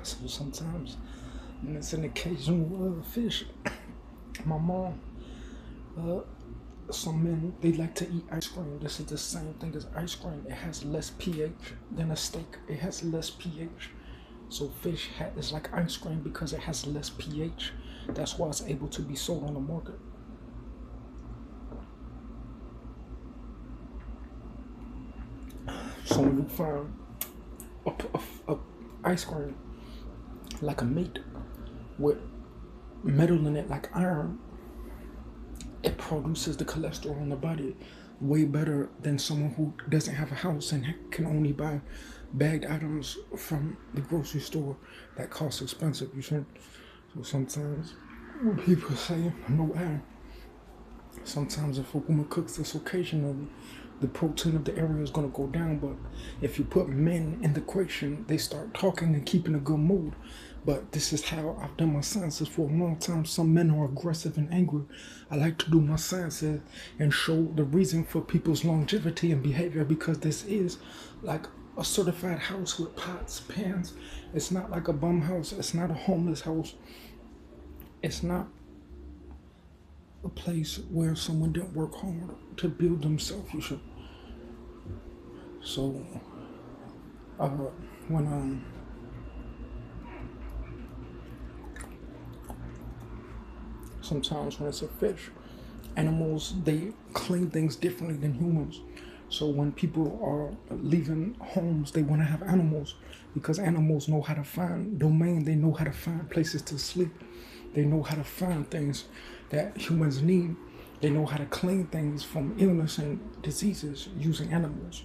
So sometimes, and it's an occasional fish. My mom, uh, some men they like to eat ice cream. This is the same thing as ice cream. It has less pH than a steak. It has less pH. So is like ice cream because it has less pH. That's why it's able to be sold on the market. So when you find a ice cream like a meat with metal in it like iron, it produces the cholesterol in the body way better than someone who doesn't have a house and can only buy bagged items from the grocery store that cost expensive. You see, so sometimes when people say no iron, sometimes if a woman cooks this occasionally, the protein of the area is going to go down. But if you put men in the equation, they start talking and keeping a good mood. But this is how I've done my sciences for a long time. Some men are aggressive and angry. I like to do my sciences and show the reason for people's longevity and behavior because this is like a certified house with pots, pans. It's not like a bum house. It's not a homeless house. It's not a place where someone didn't work hard to build themselves. You should. So, uh, when sometimes when it's a fish, animals they clean things differently than humans. So when people are leaving homes, they want to have animals because animals know how to find domain. They know how to find places to sleep. They know how to find things that humans need. They know how to clean things from illness and diseases using animals.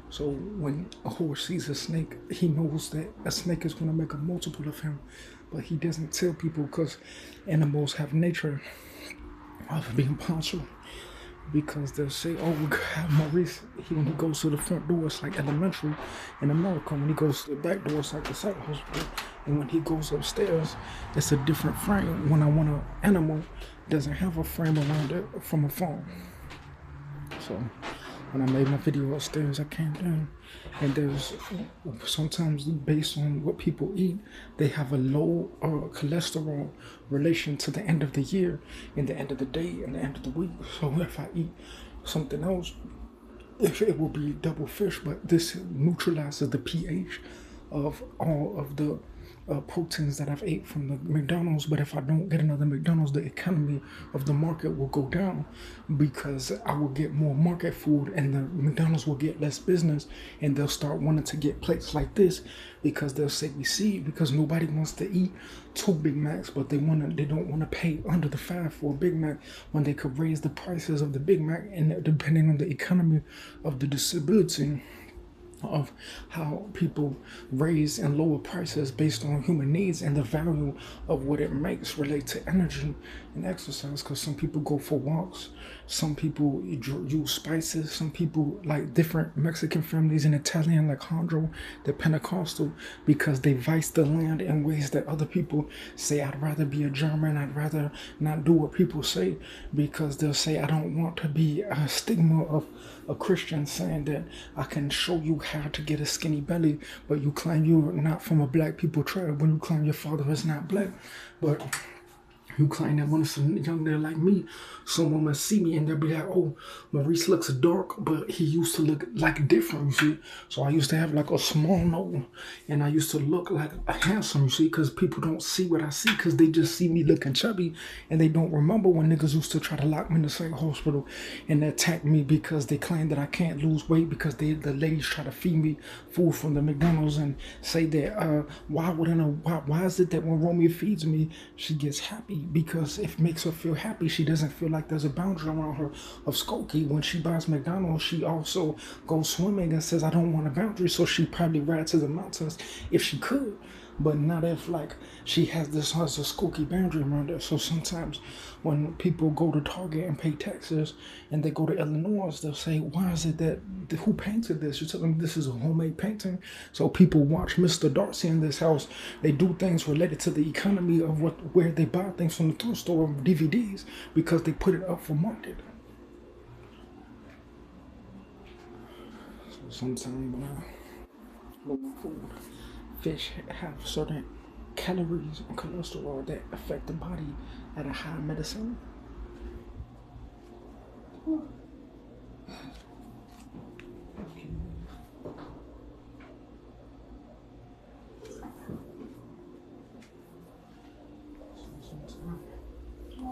So when a horse sees a snake, he knows that a snake is going to make a multiple of him, but he doesn't tell people because animals have nature of being punctual. Because they'll say, "Oh, God, Maurice, when he goes to the front door, it's like elementary in America. When he goes to the back door, it's like the side hospital. And when he goes upstairs, it's a different frame. When I want an animal, doesn't have a frame around it from a phone." So when I made my video upstairs, I came down, and there's sometimes based on what people eat, they have a low cholesterol relation to the end of the year, and the end of the day, and the end of the week. So if I eat something else, if it will be double fish, but this neutralizes the pH of all of the proteins that I've ate from the McDonald's. But if I don't get another McDonald's, the economy of the market will go down because I will get more market food and the McDonald's will get less business, and they'll start wanting to get plates like this because they'll say we see because nobody wants to eat two Big Macs, but they don't want to pay under the five for a Big Mac when they could raise the prices of the Big Mac and depending on the economy of the disability of how people raise and lower prices based on human needs and the value of what it makes relate to energy and exercise. Because some people go for walks, some people use spices, some people like different Mexican families and Italian like Hondro, the Pentecostal, because they vice the land in ways that other people say, "I'd rather be a German, I'd rather not do what people say," because they'll say, "I don't want to be a stigma of a Christian saying that I can show you how to get a skinny belly, but you claim you're not from a black people tribe when you claim your father is not black." But you claim that when it's a young nigga like me, someone will see me and they'll be like, "Oh, Maurice looks dark, but he used to look like different, you see." So I used to have like a small nose and I used to look like a handsome, you see, because people don't see what I see because they just see me looking chubby and they don't remember when niggas used to try to lock me in the same hospital and attack me because they claim that I can't lose weight because the ladies try to feed me food from the McDonald's and say that why is it that when Romeo feeds me, she gets happy because it makes her feel happy. She doesn't feel like there's a boundary around her of Skokie. When she buys McDonald's, she also goes swimming and says, "I don't want a boundary," so she probably ride to the mountains if she could, but not if like she has a Skokie boundary around her. So sometimes when people go to Target and pay taxes and they go to Illinois, they'll say, "Why is it that who painted this?" You tell them this is a homemade painting. So people watch Mr. Darcy in this house. They do things related to the economy of where they buy things from the thrift store of DVDs because they put it up for market. So sometimes when I look food, fish have certain calories and cholesterol that affect the body at a high medicine. Oh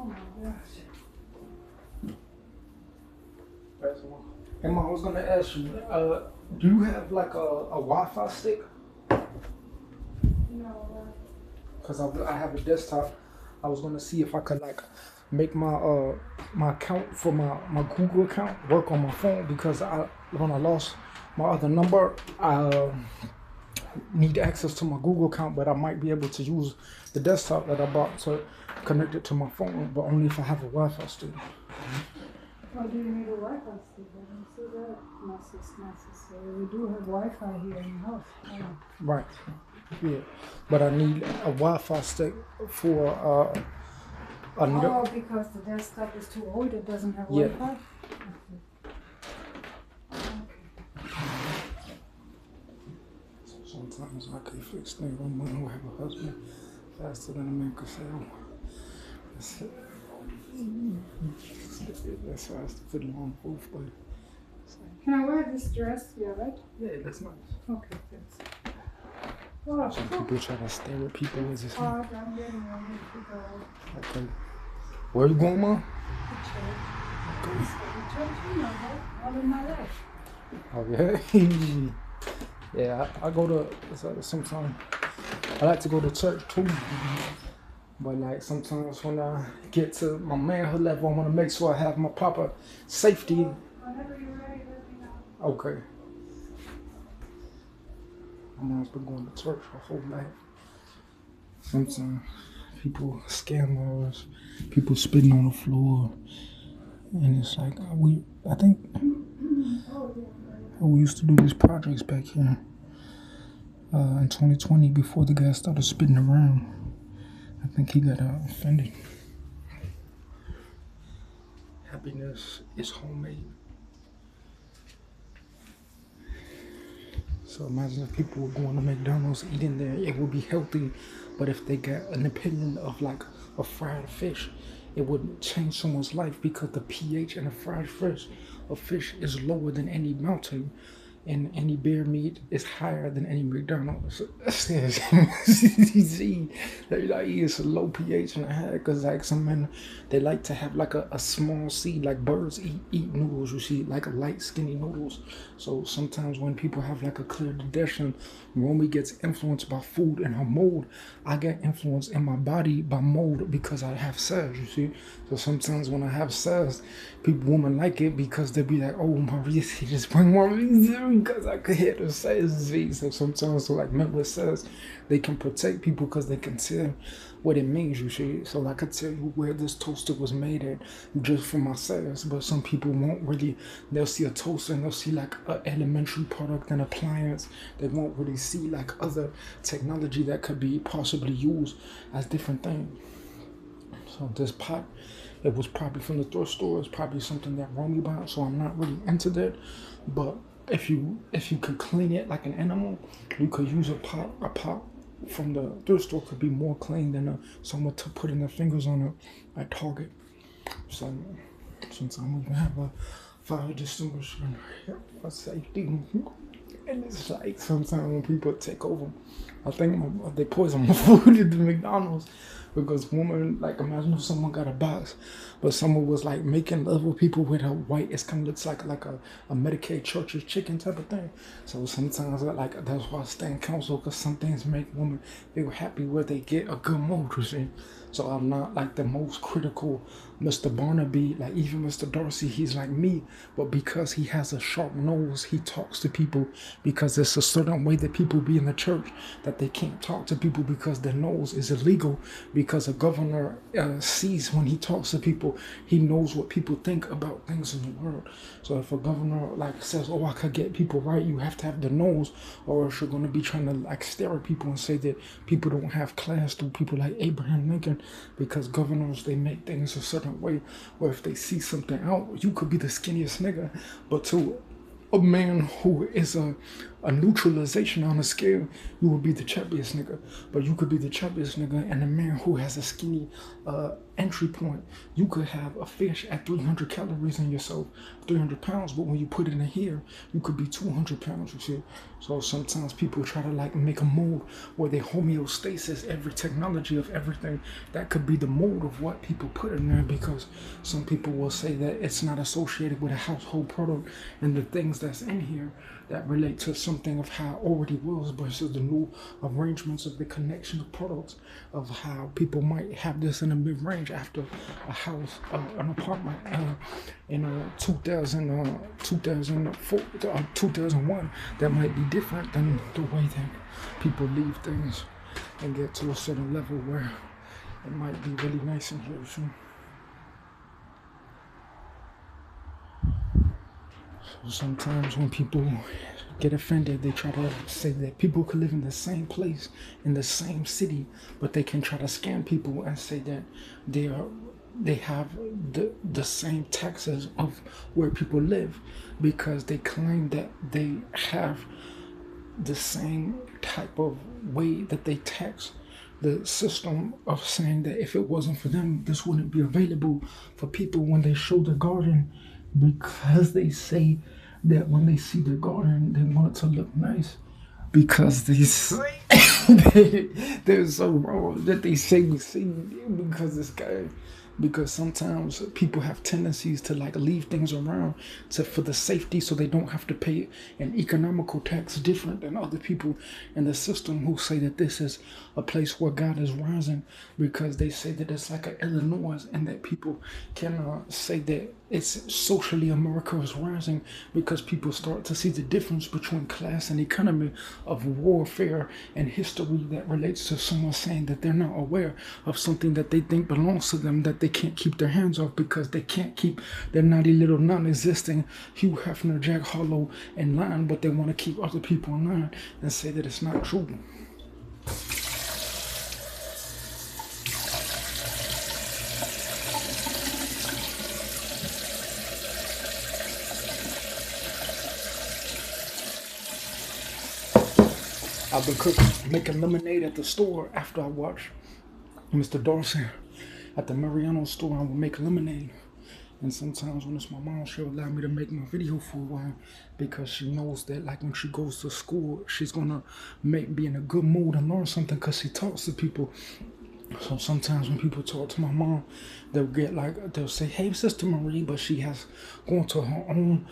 my gosh. And Mom, I was gonna ask you, do you have like a Wi-Fi stick? No. Cause I have a desktop. I was gonna see if I could like make my my account for my Google account work on my phone, because when I lost my other number, I need access to my Google account, but I might be able to use the desktop that I bought to connect it to my phone, but only if I have a Wi-Fi stick. Why do you need a Wi-Fi stick? I don't see that necessary. We do have Wi-Fi here in the house. Right. Yeah. But I need a Wi-Fi stick for Because the desktop is too old, it doesn't have Yeah. Wi-Fi? Sometimes I can fix things. One woman who have a husband faster than a man could say, oh. That's why I have to put it on both, but Can I wear this dress? Yeah, right? yeah, that's nice. Okay, thanks. Oh, Some people try to stare at people as if I'm getting ready to go okay. Where you going, Mom? to church. Church, you know that, all in my life. Oh yeah. Yeah, I go to sometimes. I like to go to church too, but like sometimes when I get to my manhood level, I want to make sure I have my proper safety. Whenever you're ready, let me know. Okay. My mom's been going to church her whole life. Sometimes people scam us, people spitting on the floor, and it's like I think we used to do these projects back here in 2020 before the guy started spitting around. I think he got offended. Happiness is homemade. So imagine if people were going to McDonald's eating there, it would be healthy. But if they got an opinion of like a fried fish, it would change someone's life, because the pH in a fried fish of fish is lower than any mountain, and any bear meat is higher than any McDonald's. You see, like it's a low pH in the head, because like some men, they like to have like a small seed, like birds eat noodles, you see, like light skinny noodles. So sometimes when people have like a clear digestion, Romy gets influenced by food and her mold. I get influenced in my body by mold because I have cells, you see. So sometimes when I have cells, women like it because they be like, oh, Maria, just bring Maria, because I could hear the cells. So sometimes, so like men with cells, they can protect people because they can tell what it means, you see. So like I tell you where this toaster was made at just from my cells, but some people won't really, they'll see a toaster and they'll see like an elementary product and appliance. They won't really see like other technology that could be possibly used as different things. So this pot, it was probably from the thrift store. It's probably something that Romy bought, so I'm not really into that. But if you could clean it like an animal, you could use a pot from the thrift store could be more clean than someone to putting their fingers on a Target. So sometimes we have a fire extinguisher for safety. And it's like sometimes when people take over, I think they poison my food at the McDonald's, because woman, like imagine if someone got a box, but someone was like making love with people with a white, it's kind of looks like a Medicaid church's chicken type of thing. So sometimes like that's why I stand counsel, because some things make women feel happy where they get a good mood, you see. So I'm not like the most critical Mr. Barnaby, like even Mr. Darcy, he's like me, but because he has a sharp nose, he talks to people, because there's a certain way that people be in the church that they can't talk to people because their nose is illegal, because a governor sees when he talks to people, he knows what people think about things in the world. So if a governor like says, oh, I could get people right, you have to have the nose, or else you're going to be trying to like stare at people and say that people don't have class through people like Abraham Lincoln, because governors, they make things a certain way where if they see something out, you could be the skinniest nigga, but to a man who is a a neutralization on a scale, you would be the chubbiest nigga. But you could be the chubbiest nigga and a man who has a skinny entry point. You could have a fish at 300 calories in yourself, 300 pounds, but when you put it in here, you could be 200 pounds, you see. So sometimes people try to like make a mold where they homeostasis every technology of everything. That could be the mold of what people put in there, because some people will say that it's not associated with a household product and the things that's in here that relate to something of how it already was versus the new arrangements of the connection of products of how people might have this in a mid-range after a house, an apartment in 2004, 2001 that might be different than the way that people leave things and get to a certain level where it might be really nice in here. So sometimes when people get offended, they try to say that people could live in the same place, in the same city, but they can try to scam people and say that they have the same taxes of where people live, because they claim that they have the same type of way that they tax the system, of saying that if it wasn't for them, this wouldn't be available for people when they show the garden, because they say that when they see the garden, they want it to look nice, because they say they're so wrong that they say we see because this guy. Because sometimes people have tendencies to like leave things around for the safety, so they don't have to pay an economical tax different than other people in the system who say that this is a place where God is rising, because they say that it's like an Illinois, and that people can say that it's socially America is rising because people start to see the difference between class and economy of warfare and history that relates to someone saying that they're not aware of something that they think belongs to them, that they can't keep their hands off because they can't keep their naughty little non-existing Hugh Hefner, Jack Harlow in line, but they want to keep other people in line and say that it's not true. I've been making lemonade at the store after I watch Mr. Darcy at the Mariano store. I will make lemonade. And sometimes when it's my mom, she'll allow me to make my video for a while, because she knows that like when she goes to school, she's gonna be in a good mood and learn something, because she talks to people. So sometimes when people talk to my mom, they'll say, "Hey, Sister Marie," but she has gone to her own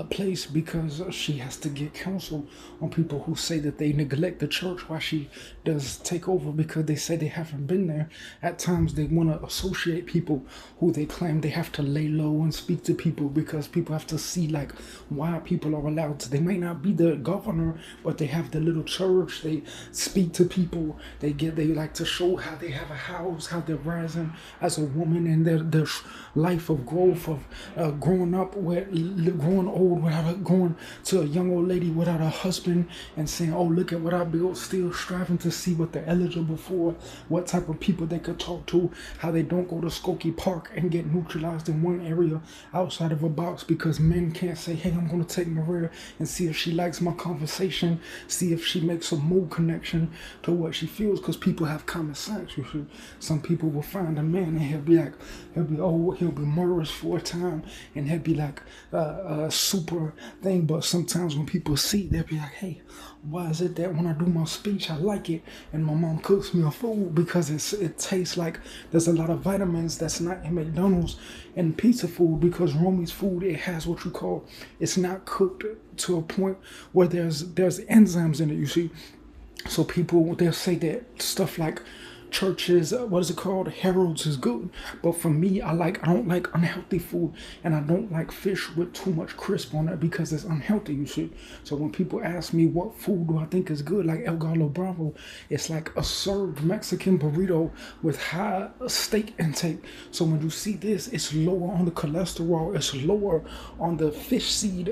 place because she has to get counsel on people who say that they neglect the church while she does take over, because they say they haven't been there. At times they want to associate people who they claim they have to lay low and speak to people, because people have to see like why people are allowed to. They may not be the governor, but they have the little church. They speak to people. They like to show how they have a house, how they're rising as a woman, and their life of growth of growing up, growing old without going to a young old lady without a husband and saying, "Oh, look at what I built," still striving to see what they're eligible for, what type of people they could talk to, how they don't go to Skokie Park and get neutralized in one area outside of a box, because men can't say, "Hey, I'm going to take Maria and see if she likes my conversation, see if she makes a mood connection to what she feels," because people have common sense. You see, some people will find a man and he'll be murderous for a time, and he'll be like a super thing, but sometimes when people see, they'll be like, "Hey, why is it that when I do my speech, I like it, and my mom cooks me a food?" Because it tastes like there's a lot of vitamins that's not in McDonald's and pizza food, because Romy's food, it has what you call, it's not cooked to a point where there's enzymes in it, you see. So people, they'll say that stuff like churches, what is it called, Harold's is good, but for me, I don't like unhealthy food, and I don't like fish with too much crisp on it because it's unhealthy, you see. So when people ask me what food do I think is good, like El Gallo Bravo, it's like a served Mexican burrito with high steak intake. So when you see this, it's lower on the cholesterol, it's lower on the fish seed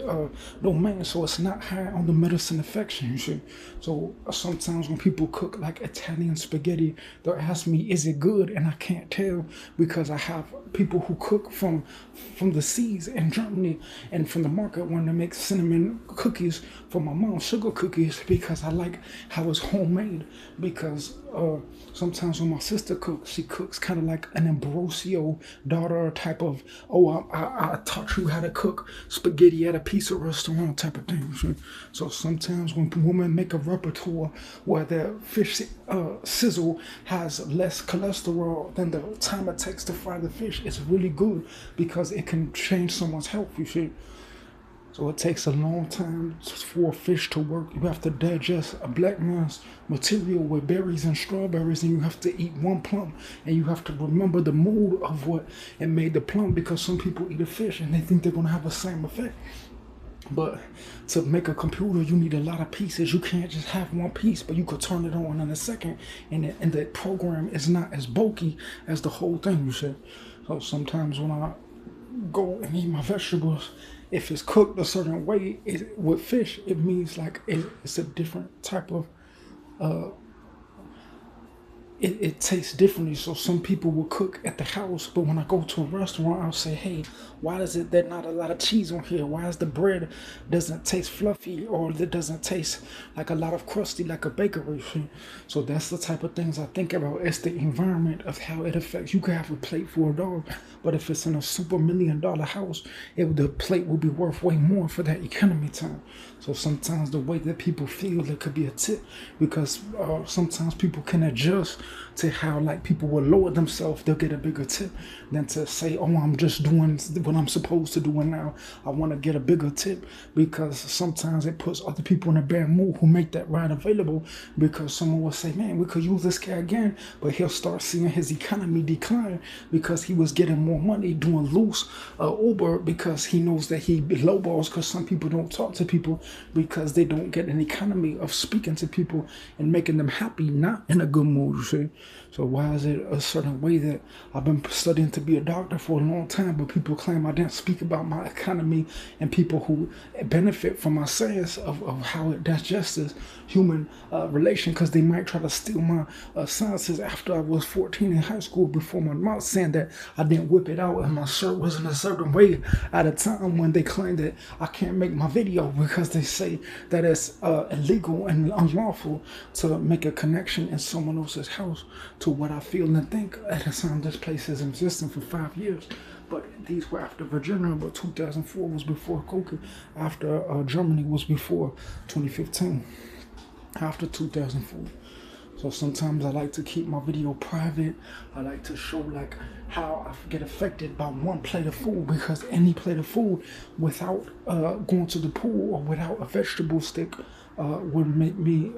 domain, so it's not high on the medicine affection, you see. So sometimes when people cook like Italian spaghetti, they'll they'll ask me, is it good? And I can't tell because I have people who cook from the seas in Germany and from the market when they make cinnamon cookies for my mom, sugar cookies, because I like how it's homemade. Because sometimes when my sister cooks, she cooks kind of like an Ambrosio daughter type of, oh, I taught you how to cook spaghetti at a pizza restaurant type of thing. So sometimes when women make a repertoire where their fish sizzle has less cholesterol than the time it takes to fry the fish, it's really good because it can change someone's health, you see. So it takes a long time for a fish to work. You have to digest a black man's material with berries and strawberries, and you have to eat one plum, and you have to remember the mood of what it made the plum, because some people eat a fish and they think they're going to have the same effect. But to make a computer, you need a lot of pieces. You can't just have one piece, but you could turn it on in a second, and the program is not as bulky as the whole thing, you see. So sometimes when I go and eat my vegetables, if it's cooked a certain way with fish, it means like it's a different type of it tastes differently. So some people will cook at the house, but when I go to a restaurant, I'll say, hey, why is it there not a lot of cheese on here? Why is the bread doesn't taste fluffy, or it doesn't taste like a lot of crusty like a bakery? So that's the type of things I think about. It's the environment of how it affects. You could have a plate for a dog, but if it's in a super $1 million house, the plate will be worth way more for that economy time. So sometimes the way that people feel, it could be a tip, because sometimes people can adjust to how like people will lower themselves. They'll get a bigger tip than to say, oh, I'm just doing what I'm supposed to do, and now I want to get a bigger tip, because sometimes it puts other people in a bad mood who make that ride available, because someone will say, man, we could use this guy again, but he'll start seeing his economy decline because he was getting more money doing loose Uber, because he knows that he lowballs, because some people don't talk to people because they don't get an economy of speaking to people and making them happy, not in a good mood, you see. So why is it a certain way that I've been studying to be a doctor for a long time, but people claim I didn't speak about my economy and people who benefit from my science of how it digests human relation, because they might try to steal my sciences after I was 14 in high school before my mouth, saying that I didn't whip it out and my shirt was in a certain way at a time when they claim that I can't make my video because they say that it's illegal and unlawful to make a connection in someone else's house to what I feel and think at the time this place has existed for 5 years. But these were after Virginia, but 2004 was before Coca, after Germany was before 2015, after 2004. So sometimes I like to keep my video private. I like to show like how I get affected by one plate of food, because any plate of food without going to the pool or without a vegetable stick would make me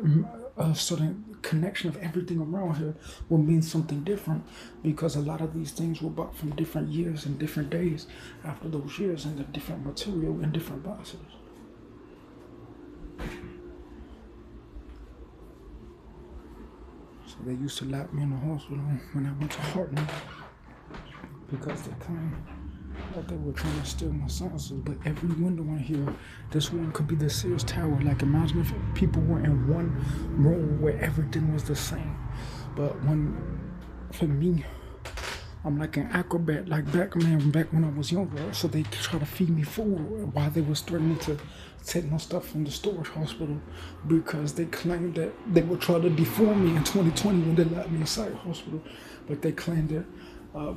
a certain connection of everything around here will mean something different, because a lot of these things were bought from different years and different days after those years, and the different material and different boxes. So they used to lock me in the hospital when I went to Hartman, because they claimed that they were trying to steal my sciences. But every window in here, this one could be the Sears Tower. Like, imagine if people were in one room where everything was the same. But for me, I'm like an acrobat, like Batman back when I was younger. So they try to feed me food while they was threatening to take my stuff from the storage hospital, because they claimed that they would try to deform me in 2020 when they locked me inside hospital. But they claimed that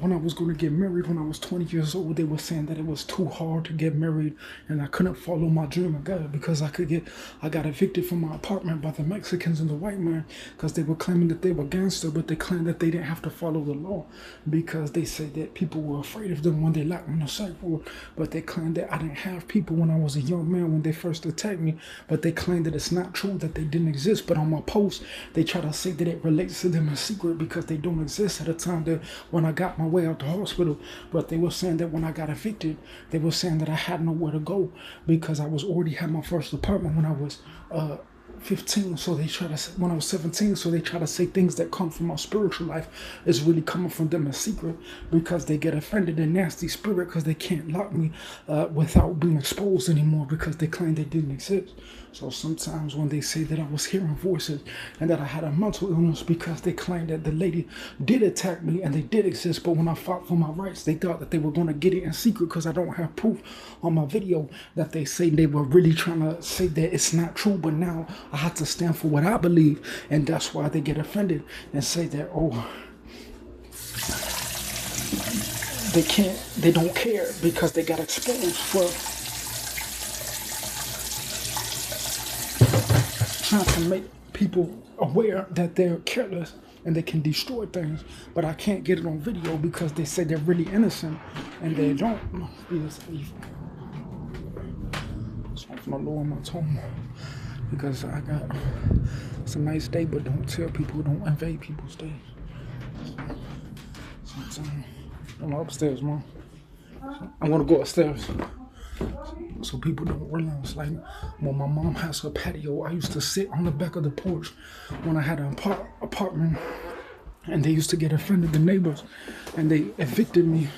when I was going to get married when I was 20 years old, they were saying that it was too hard to get married and I couldn't follow my dream of God, because I got evicted from my apartment by the Mexicans and the white man, because they were claiming that they were gangster, but they claimed that they didn't have to follow the law, because they said that people were afraid of them when they locked me in the psych ward. But they claimed that I didn't have people when I was a young man when they first attacked me, but they claimed that it's not true, that they didn't exist. But on my post, they try to say that it relates to them in secret because they don't exist at the time that when I got my way out the hospital. But they were saying that when I got evicted, they were saying that I had nowhere to go, because I was already had my first apartment when I was 15, so they try to say, when I was 17, so they try to say things that come from my spiritual life is really coming from them in secret, because they get offended in nasty spirit because they can't lock me without being exposed anymore, because they claim they didn't exist. So sometimes when they say that I was hearing voices and that I had a mental illness, because they claimed that the lady did attack me and they did exist, but when I fought for my rights, they thought that they were going to get it in secret because I don't have proof on my video that they say they were really trying to say that it's not true. But now I have to stand for what I believe, and that's why they get offended and say that, oh, they don't care because they got exposed for trying to make people aware that they're careless and they can destroy things. But I can't get it on video because they say they're really innocent and they don't. It's evil. So I'm gonna lower my tone because it's a nice day, but don't tell people, don't invade people's day. So I'm upstairs, Mom. So I'm gonna go upstairs. So people don't realize, like, when my mom has her patio, I used to sit on the back of the porch when I had an apartment, and they used to get offended, the neighbors, and they evicted me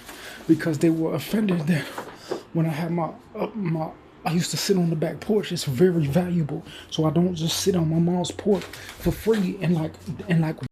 because they were offended that when I had I used to sit on the back porch. It's very valuable, so I don't just sit on my mom's porch for free and like